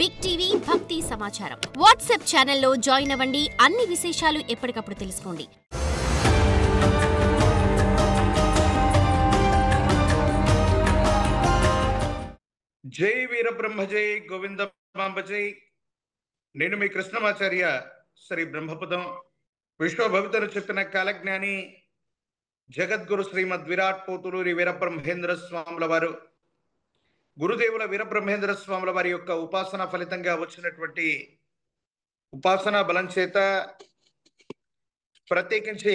Big TV భక్తి సమాచారం WhatsApp ఛానల్లో జాయిన్ అవ్వండి. అన్ని విశేషాలు ఎప్పటికప్పుడు తెలుసుకోండి. జై వీర బ్రహ్మ జై గోవింద మాంబ జై. నేను మీ కృష్ణమాచార్య శ్రీ బ్రహ్మపదం. విశ్వభవితను చెప్పిన కాలజ్ఞాని జగద్గురు శ్రీమద్ విరాట్ పోతులూరి వీరబ్రహ్మేంద్ర స్వాముల వారు, గురుదేవుల వీరబ్రహ్మేంద్ర స్వాముల వారి యొక్క ఉపాసన ఫలితంగా వచ్చినటువంటి ఉపాసనా బలం చేత ప్రత్యేకించి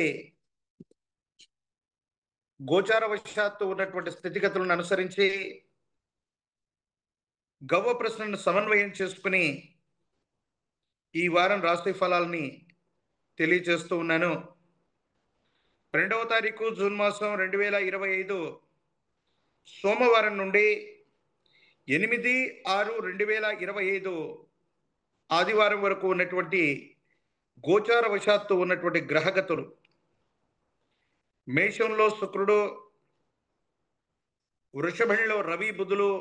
గోచారవశాత్తు ఉన్నటువంటి స్థితిగతులను అనుసరించి గవ్వ ప్రశ్నను సమన్వయం చేసుకుని ఈ వారం రాశి ఫలాలని తెలియజేస్తూ ఉన్నాను. 2వ తారీఖు జూన్ మాసం 2025 సోమవారం నుండి 8/6/2025 ఆదివారం వరకు ఉన్నటువంటి గోచారవశాత్తు ఉన్నటువంటి గ్రహగతులు: మేషంలో శుక్రుడు, వృషభంలో రవి బుధులు,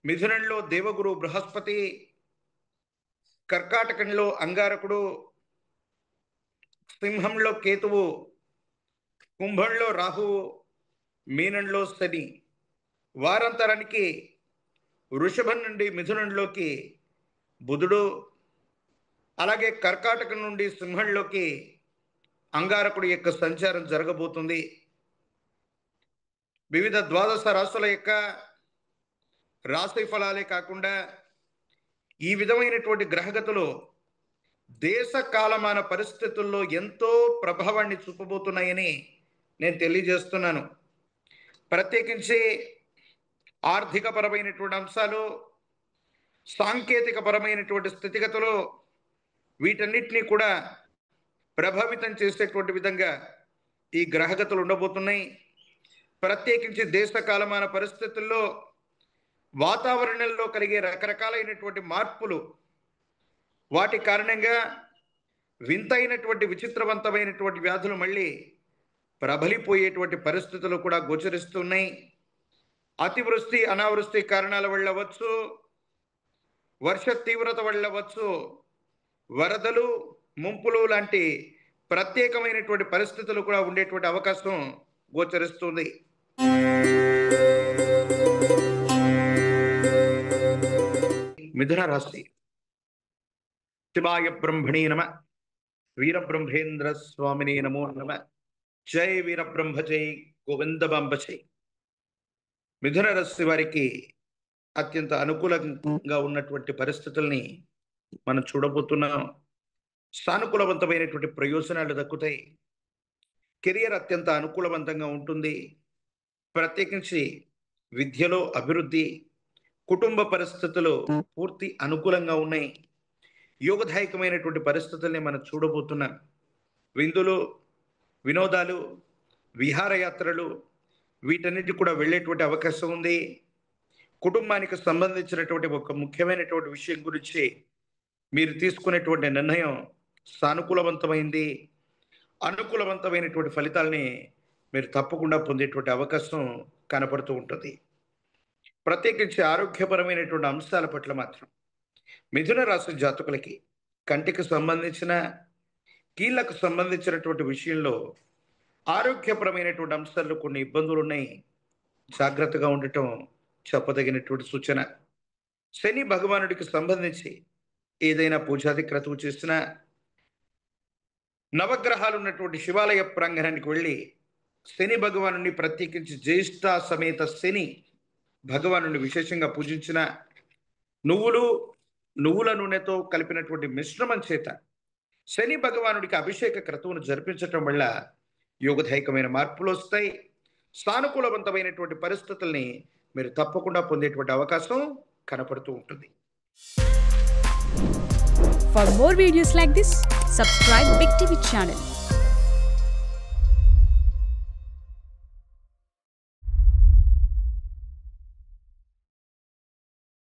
మిథునంలో దేవగురు బృహస్పతి, కర్కాటకంలో అంగారకుడు, సింహంలో కేతువు, కుంభంలో రాహువు, మీనంలో శని. వారాంతరానికి వృషభం నుండి మిథునంలోకి బుధుడు, అలాగే కర్కాటకం నుండి సింహంలోకి అంగారకుడి యొక్క సంచారం జరగబోతుంది. వివిధ ద్వాదశ రాశుల యొక్క రాశి ఫలాలే కాకుండా ఈ విధమైనటువంటి గ్రహగతులు దేశ కాలమాన పరిస్థితుల్లో ఎంతో ప్రభావాన్ని చూపబోతున్నాయని నేను తెలియజేస్తున్నాను. ప్రత్యేకించి ఆర్థిక పరమైనటువంటి అంశాలు, సాంకేతిక పరమైనటువంటి స్థితిగతులు, వీటన్నిటినీ కూడా ప్రభావితం చేసేటువంటి విధంగా ఈ గ్రహగతులు ఉండబోతున్నాయి. ప్రత్యేకించి దేశ కాలమాన పరిస్థితుల్లో వాతావరణంలో కలిగే రకరకాలైనటువంటి మార్పులు, వాటి కారణంగా వింతైనటువంటి విచిత్రవంతమైనటువంటి వ్యాధులు మళ్ళీ ప్రబలిపోయేటువంటి పరిస్థితులు కూడా గోచరిస్తున్నాయి. అతివృష్టి అనావృష్టి కారణాల వల్ల అవ్వచ్చు, వర్ష తీవ్రత వల్ల అవ్వచ్చు, వరదలు ముంపులు లాంటి ప్రత్యేకమైనటువంటి పరిస్థితులు కూడా ఉండేటువంటి అవకాశం గోచరిస్తుంది. మిథున రాశి. శివాయ బ్రహ్మణే నమ. వీరబ్రహ్మేంద్ర స్వామినే నమో నమ. జై వీరబ్రహ్మ జై గోవింద మాంబ జై. మిథున రాశి వారికి అత్యంత అనుకూలంగా ఉన్నటువంటి పరిస్థితుల్ని మనం చూడబోతున్నాం. సానుకూలవంతమైనటువంటి ప్రయోజనాలు దక్కుతాయి. కెరియర్ అత్యంత అనుకూలవంతంగా ఉంటుంది. ప్రత్యేకించి విద్యలో అభివృద్ధి, కుటుంబ పరిస్థితులు పూర్తి అనుకూలంగా ఉన్నాయి. యోగదాయకమైనటువంటి పరిస్థితుల్ని మనం చూడబోతున్నాం. విందులు, వినోదాలు, విహారయాత్రలు, వీటన్నిటి కూడా వెళ్ళేటువంటి అవకాశం ఉంది. కుటుంబానికి సంబంధించినటువంటి ఒక ముఖ్యమైనటువంటి విషయం గురించి మీరు తీసుకునేటువంటి నిర్ణయం సానుకూలవంతమైంది. అనుకూలవంతమైనటువంటి ఫలితాలని మీరు తప్పకుండా పొందేటువంటి అవకాశం కనపడుతూ ఉంటుంది. ప్రత్యేకించి ఆరోగ్యపరమైనటువంటి అంశాల పట్ల మాత్రం మిథున రాశి జాతకులకి కంటికి సంబంధించిన, కీళ్ళకు సంబంధించినటువంటి విషయంలో ఆరోగ్యపరమైనటువంటి అంశాల్లో కొన్ని ఇబ్బందులు ఉన్నాయి. జాగ్రత్తగా ఉండటం చెప్పదగినటువంటి సూచన. శని భగవానుడికి సంబంధించి ఏదైనా పూజాది క్రతువు చేసినా, నవగ్రహాలు ఉన్నటువంటి శివాలయ ప్రాంగణానికి వెళ్ళి శని భగవాను ప్రత్యేకించి జ్యేష్ఠ సమేత శని భగవాను విశేషంగా పూజించిన, నువ్వుల నూనెతో కలిపినటువంటి మిశ్రమం చేత శని భగవానుడికి అభిషేక క్రతువును జరిపించటం వల్ల యోగదాయకమైన మార్పులు వస్తాయి. సానుకూలవంతమైనటువంటి పరిస్థితుల్ని మీరు తప్పకుండా పొందేటువంటి అవకాశం కనపడుతూ ఉంటుంది. For more videos like this, subscribe Big TV channel.